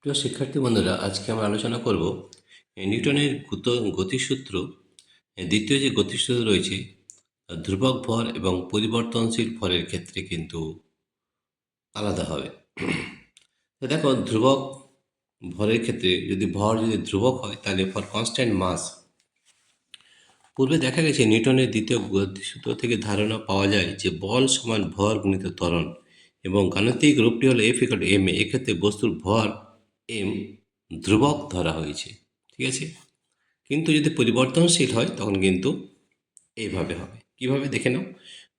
প্রিয় শিক্ষার্থী বন্ধুরা, আজকে আমরা আলোচনা করব নিউটনের গতিসূত্র। দ্বিতীয় যে গতিসূত্র রয়েছে, ধ্রুবক ভর এবং পরিবর্তনশীল ভরের ক্ষেত্রে কিন্তু আলাদা হবে। তো দেখো, ধ্রুবক ভরের ক্ষেত্রে যদি ধ্রুবক হয় তাহলে ফর কনস্ট্যান্ট মাস, পূর্বে দেখা গেছে নিউটনের দ্বিতীয় গতিসূত্র থেকে ধারণা পাওয়া যায় যে বল সমান ভর গুণিত ত্বরণ, এবং গাণিতিক রূপটি হলো এফ ইকুয়াল টু এম এ। এক্ষেত্রে বস্তুর ভর এম ধ্রুবক ধরা হয়েছে। ঠিক আছে, কিন্তু যদি পরিবর্তনশীল হয় তখন কিন্তু এইভাবে হবে। কিভাবে দেখে নাও।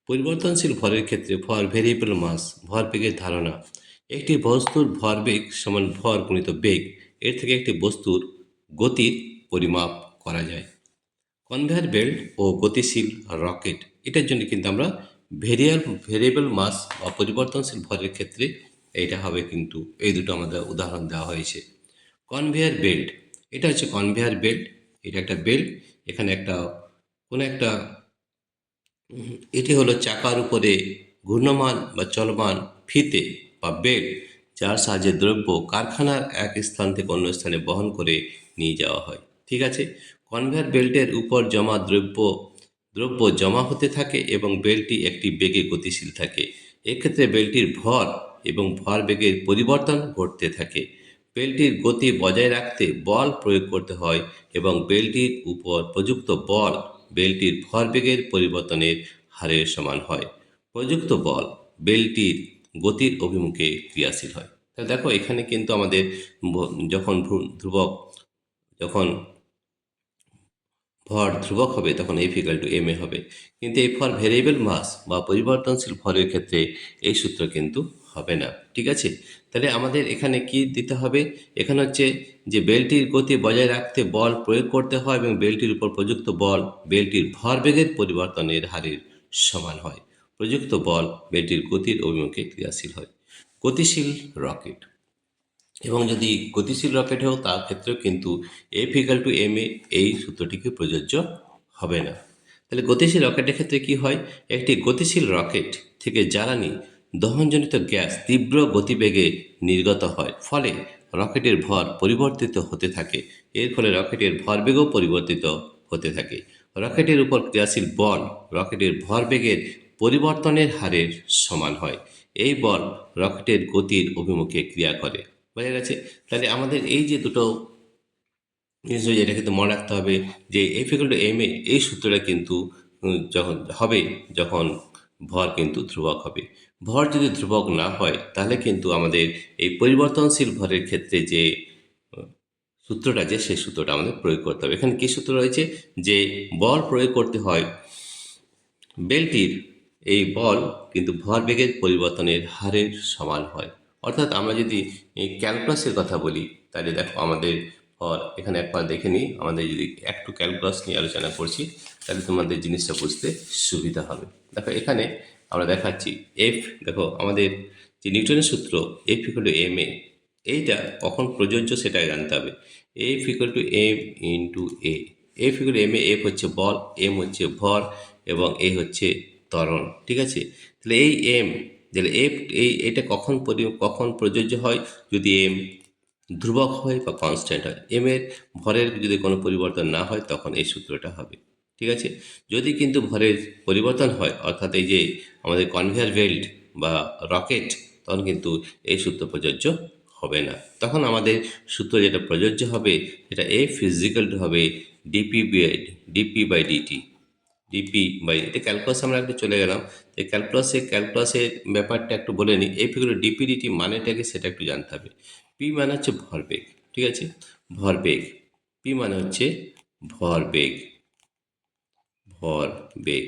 পরিবর্তনশীল ভরের ক্ষেত্রে ভর ভেরিয়েবল মাস, ভরবেগের ধারণা। একটি বস্তুর ভরবেগ সমান ভর গুণিত বেগ। এর থেকে একটি বস্তুর গতির পরিমাপ করা যায়। কনভেয়ার বেল্ট ও গতিশীল রকেট, এটার জন্য কিন্তু আমরা ভেরিয়েবল মাস বা পরিবর্তনশীল ভরের ক্ষেত্রে এইটা হবে। কিন্তু এই দুটো আমাদের উদাহরণ দেওয়া হয়েছে। কনভেয়ার বেল্ট, এটা হচ্ছে কনভেয়ার বেল্ট। এটা একটা বেল্ট। এখানে কোনো একটা এটি হলো চাকার উপরে ঘূর্ণমান বা চলমান ফিতে বা বেল্ট, যার সাহায্যে দ্রব্য কারখানার এক স্থান থেকে অন্য স্থানে বহন করে নিয়ে যাওয়া হয়। ঠিক আছে, কনভেয়ার বেল্টের উপর জমা দ্রব্য জমা হতে থাকে এবং বেল্টটি একটি বেগে গতিশীল থাকে। এক্ষেত্রে বেল্টটির ভর এবং ভর বেগের পরিবর্তন ঘটতে থাকে। বেল্টটির গতি বজায় রাখতে বল প্রয়োগ করতে হয় এবং বেল্টটির উপর প্রযুক্ত বল বেল্টটির ভরবেগের পরিবর্তনের হারের সমান হয়। প্রযুক্ত বল বেল্টটির গতির অভিমুখে ক্রিয়াশীল হয়। তাহলে দেখো, এখানে কিন্তু আমাদের যখন ধ্রুবক, যখন ভর ধ্রুবক হবে তখন এফ ইকাল টু এম এ হবে। কিন্তু এই ফর ভেরিয়েবল মাস বা পরিবর্তনশীল ভরের ক্ষেত্রে এই সূত্র কিন্তু হবে না। ঠিক আছে, তাহলে আমাদের এখানে কি দিতে হবে? এখানে হচ্ছে যে বেলটির গতি বজায় রাখতে বল প্রয়োগ করতে হয় এবং বেলটির উপর প্রযুক্ত বল বেলটির ভরবেগের পরিবর্তনের হারের সমান হয়। প্রযুক্ত বল বেলটির গতির অভিমুখে ক্রিয়াশীল হয়। গতিশীল রকেট, এবং যদি গতিশীল রকেট হোক তার ক্ষেত্রেও কিন্তু এফ ইকাল টু এম এ এই সূত্রটিকে প্রযোজ্য হবে না। তাহলে গতিশীল রকেটের ক্ষেত্রে কি হয়? একটি গতিশীল রকেট থেকে জ্বালানি দহনজনিত গ্যাস তীব্র গতিবেগে নির্গত হয়, ফলে রকেটের ভর পরিবর্তিত হতে থাকে। এর ফলে রকেটের ভরবেগও পরিবর্তিত হতে থাকে। রকেটের উপর ক্রিয়াশীল বল রকেটের ভরবেগের পরিবর্তনের হারের সমান হয়। এই বল রকেটের গতির অভিমুখে ক্রিয়া করে। বোঝা গেছে? তাহলে আমাদের এই যে দুটো জিনিস রয়েছে, এটা কিন্তু মনে রাখতে হবে যে এফ ইকুয়াল টু এম এ এই সূত্রটা কিন্তু যখন হবে, যখন ভর কিন্তু ধ্রুবক হবে। ভর যদি ধ্রুবক না হয় তাহলে কিন্তু আমাদের এই পরিবর্তনশীল ভরের ক্ষেত্রে যে সূত্রটা আছে সেই সূত্রটা আমাদের প্রয়োগ করতে হবে। এখানে কি সূত্র রয়েছে? যে বল প্রয়োগ করতে হয় বেলটির, এই বল কিন্তু ভরবেগের পরিবর্তনের হারের সমান হয়। অর্থাৎ আমরা যদি এই ক্যালকুলাসের কথা বলি, তাহলে দেখো আমাদের ভর এখানে একবার দেখে নিই। আমাদের যদি একটু ক্যালকুলাস নিয়ে আলোচনা করছি তাহলে তোমাদের জিনিসটা বুঝতে সুবিধা হবে। দেখো এখানে আমরা দেখাচ্ছি এফ, দেখো আমাদের যে নিউটনের সূত্র F equal to M A, এইটা কখন প্রযোজ্য সেটা জানতে হবে। F equal to M into A. F equal to M A, F হচ্ছে বল, এম হচ্ছে ভর এবং এ হচ্ছে ত্বরণ। ঠিক আছে, তাহলে এই এম, তাহলে এফ এটা কখন প্রযোজ্য হয়? যদি এম ধ্রুবক হয় বা কনস্ট্যান্ট হয়। এম এর ভরের যদি কোনো পরিবর্তন না হয় তখন এই সূত্রটা হবে। ঠিক আছে, যদি কিন্তু ভরের পরিবর্তন হয়, অর্থাৎ এই যে আমাদের কনভেয়ার বেল্ট বা রকেট, তখন কিন্তু এই সূত্র প্রযোজ্য হবে না। তখন আমাদের সূত্র যেটা প্রযোজ্য হবে সেটা এফ ফিজিক্যাল টু হবে ডিপি বাই ডিটি। এটা ক্যালকুলাস আমরা একটু চলে গেলাম। এই ক্যালকুলাসের ব্যাপারটা একটু বলে নিই। এই ফিগুলো ডিপি ডিটি মানেটা কি সেটা একটু জানতে হবে। পি মানে হচ্ছে ভরবেগ। ঠিক আছে, ভরবেগ। পি মানে হচ্ছে ভরবেগ। ভরবেগ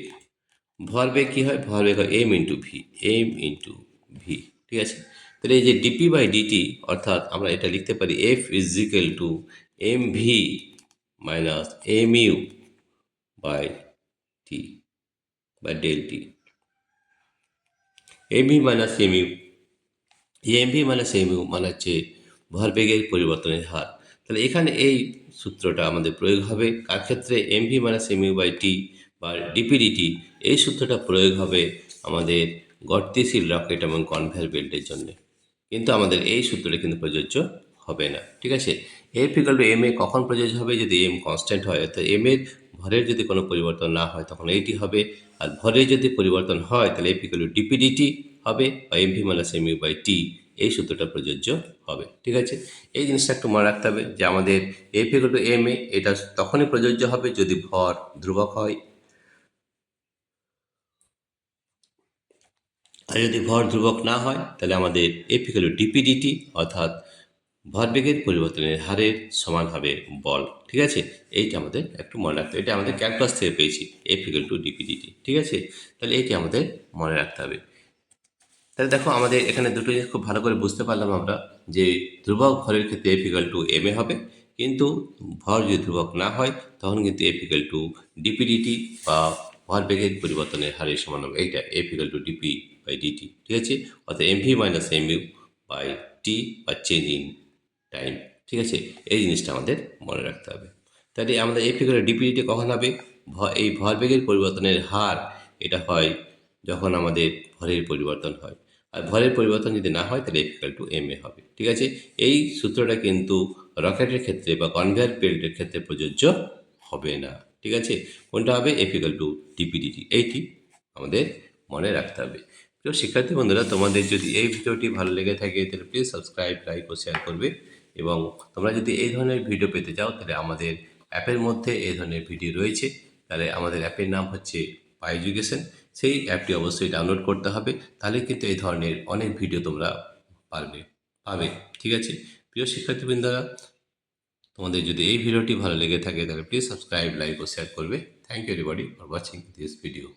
ভরবেগ কি হয়? ভরবেগ হয় M into V. M into V. ঠিক আছে, তাহলে এই যে ডিপি বাই ডিটি, অর্থাৎ আমরা এটা লিখতে পারি F is equal to M V minus M U by T বা del T. M V minus M U, M V minus M U মানে হচ্ছে ভরবেগের পরিবর্তনের হার। তাহলে এখানে এই সূত্রটা আমাদের প্রয়োগ হবে কার ক্ষেত্রে? M V minus M U by T বা ডিপিডিটি। এই সূত্রটা প্রয়োগ হবে আমাদের গতিশীল রকেট এবং কনভেয়ার বেল্টের জন্য। কিন্তু আমাদের এই সূত্রটা কিন্তু প্রযোজ্য হবে না। ঠিক আছে, এফ ইকুয়াল টু এম এ কখন প্রযোজ্য হবে? যদি এম কনস্ট্যান্ট হয়, অর্থাৎ এম এর ভরের যদি কোনো পরিবর্তন না হয় তখন এইটি হবে। আর ভরের যদি পরিবর্তন হয় তাহলে এফ ইকুয়াল টু ডিপিডিটি হবে, বা M V minus M U by T, এই সূত্রটা প্রযোজ্য হবে। ঠিক আছে, এই জিনিসটা একটু মনে রাখতে হবে যে আমাদের এফ ইকুয়াল টু এম এ এটা তখনই প্রযোজ্য হবে যদি ভর ধ্রুবক হয়, আর যদি ভর ধ্রুবক না হয় তাহলে আমাদের এফ ইকুয়াল টু ডিপিডিটি, অর্থাৎ ভরবেগের পরিবর্তনের হারের সমান হবে বল। ঠিক আছে, এইটা আমাদের একটু মনে রাখতে হবে। এটা আমাদের ক্যালকুলাস থেকে পেয়েছি, এফ ইকুয়াল টু ডিপিডিটি। ঠিক আছে, তাহলে এইটি আমাদের মনে রাখতে হবে। তাহলে দেখো আমাদের এখানে দুটো জিনিস খুব ভালো করে বুঝতে পারলাম আমরা, যে ধ্রুবক ভরের ক্ষেত্রে এফ ইকুয়াল টু এম এ হবে, কিন্তু ভর যদি ধ্রুবক না হয় তখন কিন্তু এফ ইকুয়াল টু ডিপিডিটি, বা ভরবেগের পরিবর্তনের হারের সমান হবে এইটা, F equal to DP by DT. ঠিক আছে, অর্থাৎ M V minus M U by T, বা চেঞ্জ ইন টাইম। ঠিক আছে, এই জিনিসটা আমাদের মনে রাখতে হবে। তাহলে আমাদের এফ ইকুয়াল টু ডিপিডিটি কখন হবে? এই ভরবেগের পরিবর্তনের হার এটা হয় যখন আমাদের ভরের পরিবর্তন হয়, আর ভরের পরিবর্তন যদি না হয় তাহলে এফ ইকুয়াল টু এম এ হবে। ঠিক আছে, এই সূত্রটা কিন্তু রকেটের ক্ষেত্রে বা কনভেয়ার বেল্টের ক্ষেত্রে প্রযোজ্য হবে না। ঠিক আছে, কোনটা হবে? এফ ইকুয়াল টু ডিপিডিটি, এইটি আমাদের মনে রাখতে হবে। প্রিয় শিক্ষার্থী বন্ধুরা, তোমাদের যদি এই ভিডিওটি ভালো লেগে থাকে তাহলে প্লিজ সাবস্ক্রাইব, লাইক ও শেয়ার করবে। এবং তোমরা যদি এই ধরনের ভিডিও পেতে চাও তাহলে আমাদের অ্যাপের মধ্যে এই ধরনের ভিডিও রয়েছে। তাহলে আমাদের অ্যাপের নাম হচ্ছে পাই এডুকেশন। সেই অ্যাপটি অবশ্যই ডাউনলোড করতে হবে, তাহলে কিন্তু এই ধরনের অনেক ভিডিও তোমরা পাবে। ঠিক আছে, প্রিয় শিক্ষার্থীবৃন্দরা, তোমাদের যদি এই ভিডিওটি ভালো লেগে থাকে তাহলে প্লিজ সাবস্ক্রাইব, লাইক ও শেয়ার করবে। Thank you everybody for watching this video.